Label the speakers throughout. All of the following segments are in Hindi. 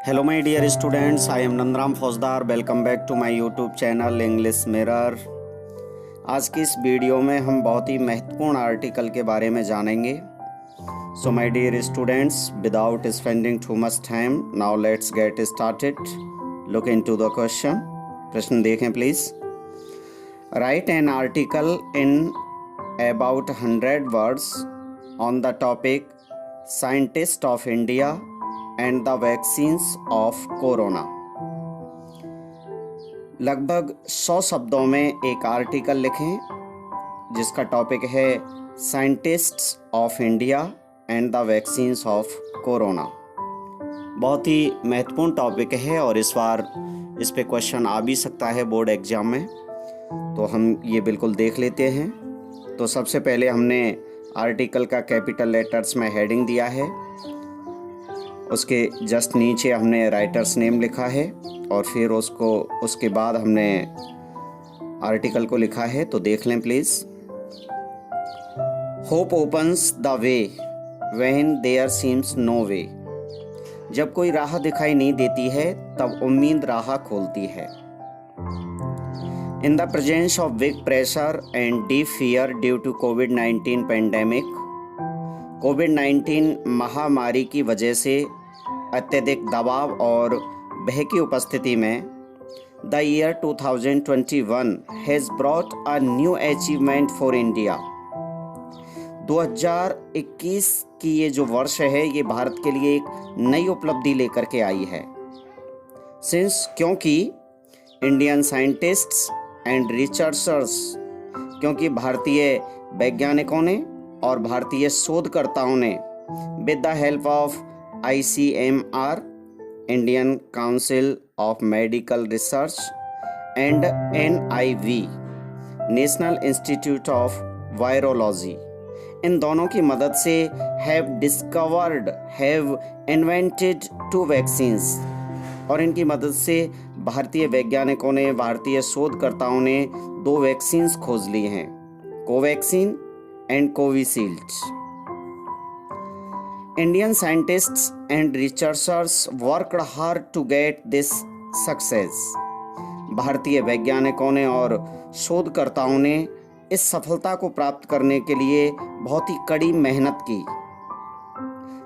Speaker 1: Hello my dear students, I am Nandram Faujdar. Welcome back to my YouTube channel English Mirror. आज की इस वीडियो में हम बहुत ही महत्वपूर्ण आर्टिकल के बारे में जानेंगे। So my dear students, without spending too much time, now let's get started. Look into the question. प्रश्न देखें please. Write an article in about 100 words on the topic scientist of India and the vaccines of corona. लगभग 100 शब्दों में एक आर्टिकल लिखें जिसका टॉपिक है scientists of India and the vaccines of corona. बहुत ही महत्वपूर्ण टॉपिक है और इस बार इस पे क्वेश्चन आ भी सकता है बोर्ड एग्जाम में, तो हम ये बिल्कुल देख लेते हैं। तो सबसे पहले हमने आर्टिकल का कैपिटल लेटर्स में हेडिंग दिया है, उसके जस्ट नीचे हमने राइटर्स नेम लिखा है और फिर उसके बाद हमने आर्टिकल को लिखा है। तो देख लें please. Hope opens the way when there seems no way. जब कोई राह दिखाई नहीं देती है तब उम्मीद राह खोलती है। In the presence of big pressure and deep fear due to कोविड-19 पेंडेमिक। कोविड-19 महामारी की वजह से अत्यधिक दबाव और भय की उपस्थिति में the year 2021 has brought a new achievement for India. 2021 की ये जो वर्ष है ये भारत के लिए एक नई उपलब्धि लेकर के आई है। सिंस क्योंकि इंडियन साइंटिस्ट्स एंड रिसर्चर्स, क्योंकि भारतीय वैज्ञानिकों ने और भारतीय शोधकर्ताओं ने with the help of ICMR Indian Council of Medical Research and NIV National Institute of Virology, इन दोनों की मदद से हैव इन्वेंटेड 2 वैक्सीन्स, और इनकी मदद से भारतीय वैज्ञानिकों ने, भारतीय शोधकर्ताओं ने 2 वैक्सीन्स खोज ली हैं, Covaxin and Covishield. Indian scientists and researchers worked hard to get this success. भारतीय वैज्ञानिकों ने और शोधकर्ताओं ने इस सफलता को प्राप्त करने के लिए बहुत ही कड़ी मेहनत की।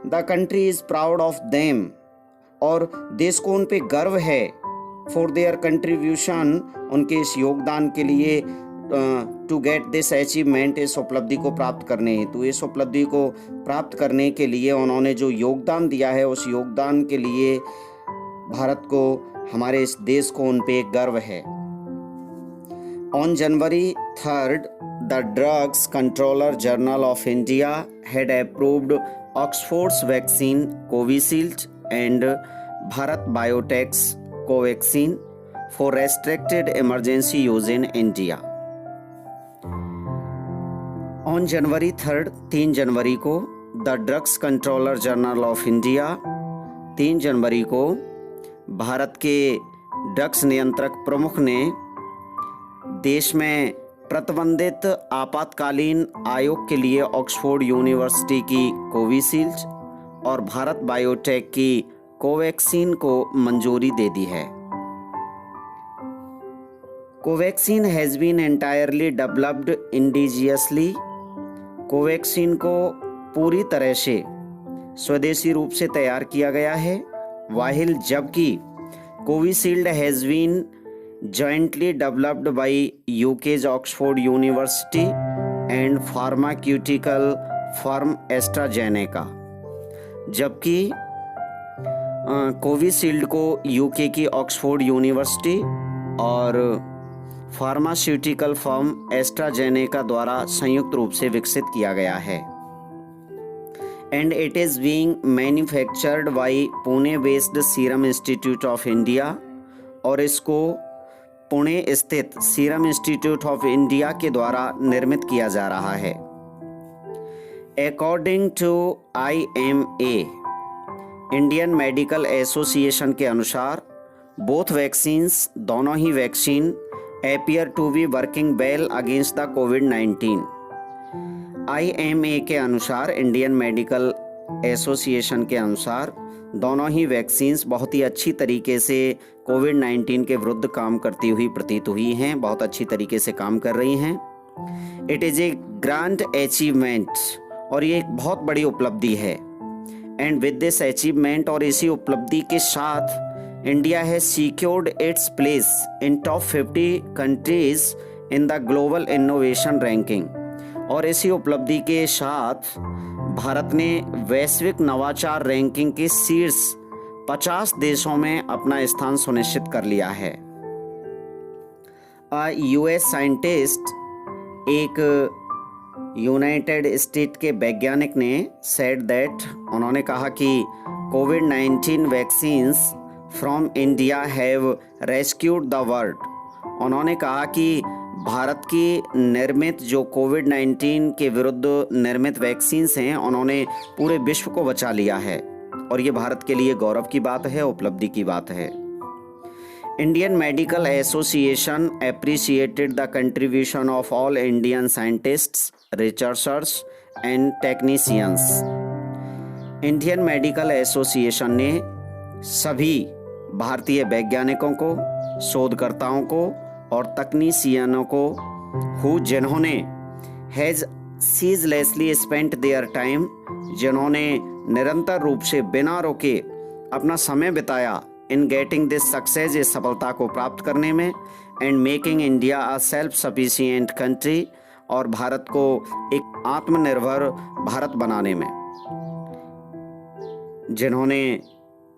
Speaker 1: The country is proud of them, और देश को उन पे गर्व है। For their contribution, उनके इस योगदान के लिए, टू गेट दिस अचीवमेंट, इस उपलब्धि को प्राप्त करने हेतु, इस उपलब्धि को प्राप्त करने के लिए उन्होंने जो योगदान दिया है, उस योगदान के लिए भारत को, हमारे इस देश को उन पे गर्व है। On January 3 the Drugs Controller General of India had approved Oxford's vaccine Covishield and Bharat Biotech's Covaxin for restricted emergency use in India. On January 3 जनवरी को the Drugs Controller General of India, 3 जनवरी को भारत के ड्रग्स नियंत्रक प्रमुख ने देश में प्रतिबंधित आपातकालीन आयोग के लिए ऑक्सफोर्ड यूनिवर्सिटी की कोविशील्ड और भारत बायोटेक की कोवैक्सीन को मंजूरी दे दी है। Covaxin has been entirely developed indigenously. Covaxin को पूरी तरह से स्वदेशी रूप से तैयार किया गया है, वाहिल जबकि Covishield has been jointly developed by UK's Oxford University and pharmaceutical firm AstraZeneca, जबकि कोविशील्ड को यूके की ऑक्सफोर्ड यूनिवर्सिटी और फार्मास्यूटिकल फर्म एस्ट्राजेनेका द्वारा संयुक्त रूप से विकसित किया गया है। And it is being manufactured by Pune based Serum Institute of India, और इसको पुणे स्थित सीरम इंस्टीट्यूट ऑफ इंडिया के द्वारा निर्मित किया जा रहा है। According to IMA Indian Medical Association के अनुसार बोथ वैक्सीन्स, दोनों ही vaccine appear to be working well against the COVID-19। IMA के अनुसार, इंडियन मेडिकल एसोसिएशन के अनुसार दोनों ही वैक्सीन्स बहुत ही अच्छी तरीके से कोविड-19 के विरुद्ध काम करती हुई प्रतीत हुई हैं, बहुत अच्छी तरीके से काम कर रही हैं। It is a grand achievement, और ये एक बहुत बड़ी उपलब्धि है। एंड विद दिस अचीवमेंट, और इसी उपलब्धि के साथ India has secured its place in top 50 countries in the global innovation ranking. और इसी उपलब्धि के साथ भारत ने वैश्विक नवाचार रैंकिंग के शीर्ष 50 देशों में अपना स्थान सुनिश्चित कर लिया है। यूएस साइंटिस्ट, एक यूनाइटेड स्टेट के वैज्ञानिक ने सेड दैट, उन्होंने कहा कि कोविड-19 vaccines from India have rescued the world. उन्होंने कहा कि भारत की निर्मित जो कोविड-19 के विरुद्ध निर्मित वैक्सीन्स हैं, उन्होंने पूरे विश्व को बचा लिया है, और ये भारत के लिए गौरव की बात है, उपलब्धि की बात है। Indian Medical association appreciated the contribution of all Indian scientists, researchers and technicians. Indian Medical association ने सभी भारतीय वैज्ञानिकों को, शोधकर्ताओं को और तकनीशियनों को जिन्होंने has ceaselessly spent their time, जिन्होंने निरंतर रूप से बिना रुके अपना समय बिताया इन गेटिंग दिस सक्सेस, इस सफलता को प्राप्त करने में, and making India a self sufficient country, और भारत को एक आत्मनिर्भर भारत बनाने में, जिन्होंने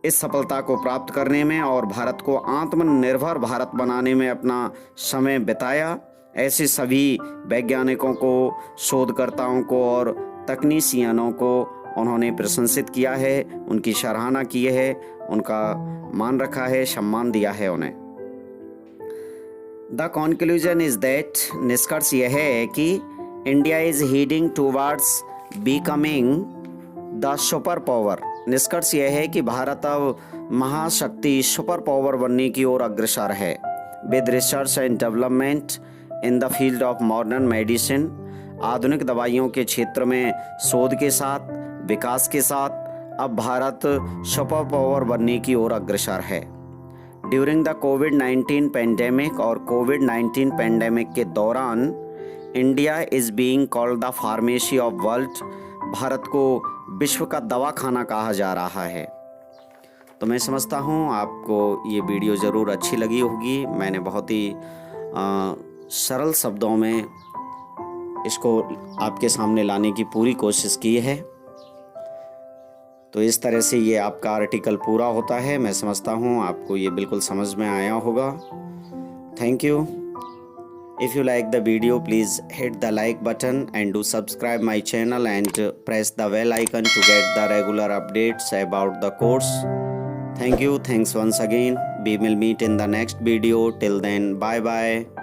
Speaker 1: इस सफलता को प्राप्त करने में और भारत को आत्मनिर्भर भारत बनाने में अपना समय बिताया, ऐसे सभी वैज्ञानिकों को, शोधकर्ताओं को और तकनीशियनों को उन्होंने प्रशंसित किया है, उनकी सराहना की है, उनका मान रखा है, सम्मान दिया है उन्हें। द कंक्लूजन इज दैट, निष्कर्ष यह है कि India is heading towards becoming the super power. निष्कर्ष यह है कि भारत अब महाशक्ति, सुपर पावर बनने की ओर अग्रसर है। With research and development in the field of modern medicine, आधुनिक दवाइयों के क्षेत्र में शोध के साथ, विकास के साथ अब भारत सुपर पावर बनने की ओर अग्रसर है। ड्यूरिंग द कोविड-19 पेंडेमिक, और कोविड-19 पेंडेमिक के दौरान India is being called the pharmacy of world. Bharat को विश्व का दवाखाना कहा जा रहा है। तो मैं समझता हूँ आपको ये वीडियो ज़रूर अच्छी लगी होगी। मैंने बहुत ही सरल शब्दों में इसको आपके सामने लाने की पूरी कोशिश की है। तो इस तरह से ये आपका आर्टिकल पूरा होता है। मैं समझता हूँ आपको ये बिल्कुल समझ में आया होगा। Thank you. If you like the video, please hit the like button and do subscribe my channel and press the bell icon to get the regular updates about the course. Thank you. Thanks once again. We will meet in the next video. Till then, bye bye.